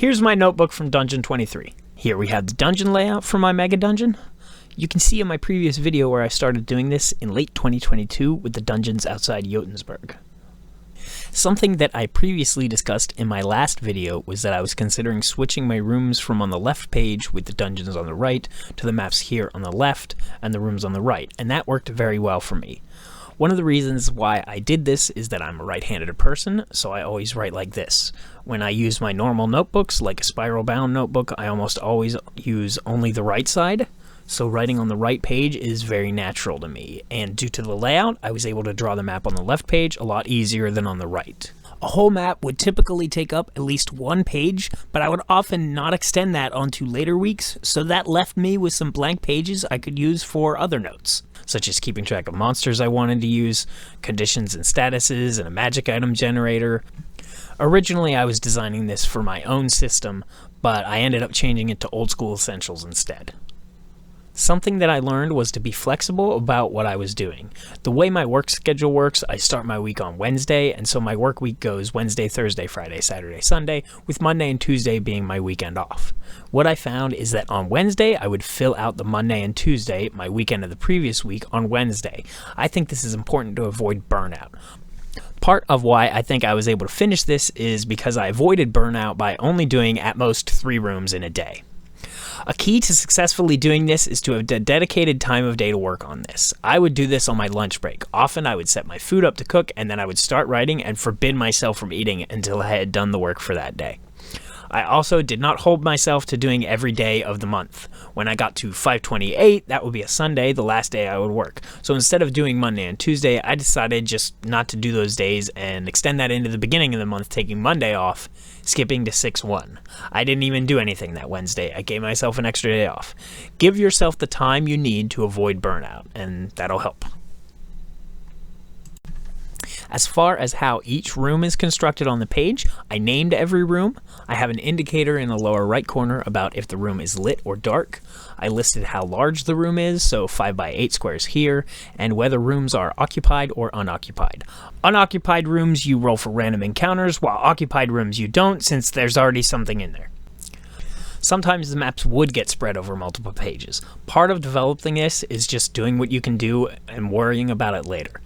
Here's my notebook from Dungeon 23. Here we have the dungeon layout for my mega dungeon. You can see in my previous video where I started doing this in late 2022 with the dungeons outside Jotensburg. Something that I previously discussed in my last video was that I was considering switching my rooms from on the left page with the dungeons on the right to the maps here on the left and the rooms on the right, and that worked very well for me. One of the reasons why I did this is that I'm a right-handed person, so I always write like this. When I use my normal notebooks, like a spiral-bound notebook, I almost always use only the right side. So writing on the right page is very natural to me, and due to the layout, I was able to draw the map on the left page a lot easier than on the right. A whole map would typically take up at least one page, but I would often not extend that onto later weeks, so that left me with some blank pages I could use for other notes, such as keeping track of monsters I wanted to use, conditions and statuses, and a magic item generator. Originally, I was designing this for my own system, but I ended up changing it to Old School Essentials instead. Something that I learned was to be flexible about what I was doing. The way my work schedule works, I start my week on Wednesday, and so my work week goes Wednesday, Thursday, Friday, Saturday, Sunday, with Monday and Tuesday being my weekend off. What I found is that on Wednesday, I would fill out the Monday and Tuesday, my weekend of the previous week, on Wednesday. I think this is important to avoid burnout. Part of why I think I was able to finish this is because I avoided burnout by only doing at most 3 rooms in a day. A key to successfully doing this is to have a dedicated time of day to work on this. I would do this on my lunch break. Often I would set my food up to cook and then I would start writing and forbid myself from eating until I had done the work for that day. I also did not hold myself to doing every day of the month. When I got to 5/28, that would be a Sunday, the last day I would work. So instead of doing Monday and Tuesday, I decided just not to do those days and extend that into the beginning of the month, taking Monday off, skipping to 6/1. I didn't even do anything that Wednesday. I gave myself an extra day off. Give yourself the time you need to avoid burnout, and that'll help. As far as how each room is constructed on the page, I named every room. I have an indicator in the lower right corner about if the room is lit or dark. I listed how large the room is, so 5 by 8 squares here, and whether rooms are occupied or unoccupied. Unoccupied rooms you roll for random encounters, while occupied rooms you don't, since there's already something in there. Sometimes the maps would get spread over multiple pages. Part of developing this is just doing what you can do and worrying about it later.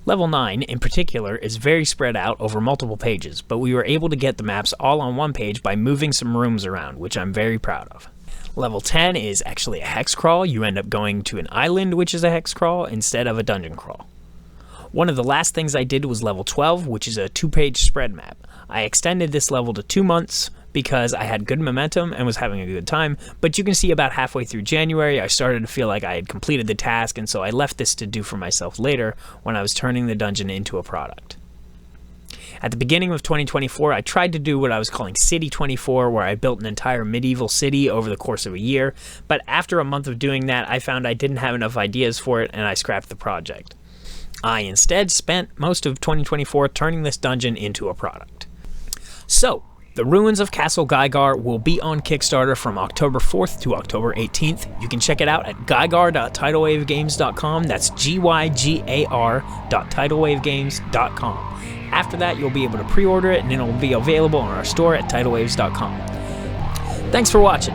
Level 9, in particular, is very spread out over multiple pages, but we were able to get the maps all on one page by moving some rooms around, which I'm very proud of. Level 10 is actually a hex crawl. You end up going to an island, which is a hex crawl, instead of a dungeon crawl. One of the last things I did was level 12, which is a 2-page spread map. I extended this level to 2 months because I had good momentum and was having a good time, but you can see about halfway through January I started to feel like I had completed the task, and so I left this to do for myself later when I was turning the dungeon into a product. At the beginning of 2024, I tried to do what I was calling City 24, where I built an entire medieval city over the course of a year, but after a month of doing that, I found I didn't have enough ideas for it and I scrapped the project. I instead spent most of 2024 turning this dungeon into a product. So, the Ruins of Castle Gygar will be on Kickstarter from October 4th to October 18th. You can check it out at gygar.tidalwavegames.com. That's gygar.tidalwavegames.com. After that, you'll be able to pre-order it, and it'll be available on our store at tidalwaves.com. Thanks for watching.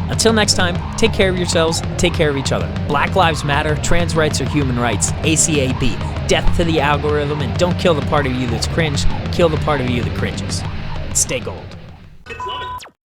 Until next time, take care of yourselves, take care of each other. Black Lives Matter, trans rights are human rights, ACAB, death to the algorithm, and don't kill the part of you that's cringe, kill the part of you that cringes. Stay gold.